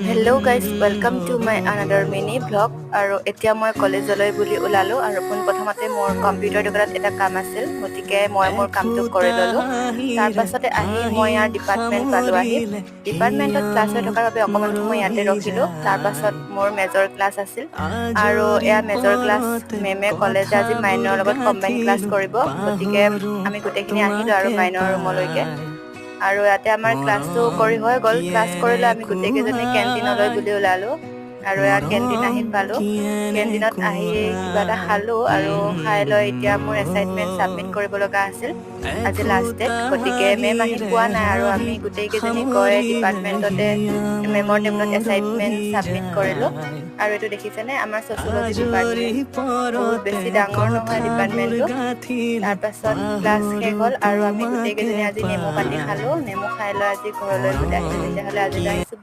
Hello guys, welcome to my another mini vlog. আৰু এতিয়া মই কলেজলৈ বুলি ওলালো আৰু পোনপ্ৰথমতে মোৰ কম্পিউটাৰ দোকানত এটা কাম আছিল, গতিকে মই মোৰ কামটো কৰি ললো। তাৰ পাছতে আহি মই ইয়াৰ ডিপাৰ্টমেণ্ট পালো। ডিপাৰ্টমেণ্টত ক্লাছ হৈ থকাৰ বাবে অকণমান সময় ইয়াতে ৰখিলো। তাৰ পাছত মোৰ মেজৰ ক্লাছ আছিল আৰু এয়া মেজৰ ক্লাছ মেমে ক'লে যে আজি মাইনৰ লগত কম্বাইন ক্লাছ কৰিব, গতিকে আমি গোটেইখিনি আহিলো আৰু মাইনৰ ৰুমলৈকে। আৰু ইয়াতে আমাৰ ক্লাছটো কৰি হৈ গ'ল। ক্লাছ কৰিলে আমি গোটেইকেইজনী কেণ্টিনলৈ বুলি ওলালো আৰু ইয়াৰ কেণ্টিন আহি পালো। কেণ্টিনত আহি কিবা এটা খালো আৰু খাই লৈ এতিয়া মোৰ এছাইনমেণ্ট ছাবমিট কৰিব লগা আছিল। আজি লাষ্ট ডেট, গতিকে মেম আহি পোৱা নাই আৰু আমি গোটেইকেইজনী গৈ ডিপাৰ্টমেণ্টতে মেমৰ টেবুলত এছাইনমেণ্ট ছাবমিট কৰিলোঁ। আৰু এইটো দেখিছেনে, আমাৰ ছচিয়লজি ডিপাৰ্টমেণ্ট, বহুত বেছি ডাঙৰ নহয় ডিপাৰ্টমেণ্টটো। তাৰপাছত ক্লাছ শেষ হ'ল আৰু আমি গোটেইকেইজনী আজি নেমু পানী খালোঁ। নেমু খাই লৈ আজি ঘৰলৈ বুলি আহিলোঁ। তেতিয়াহ'লে আজিলৈ আহিছোঁ।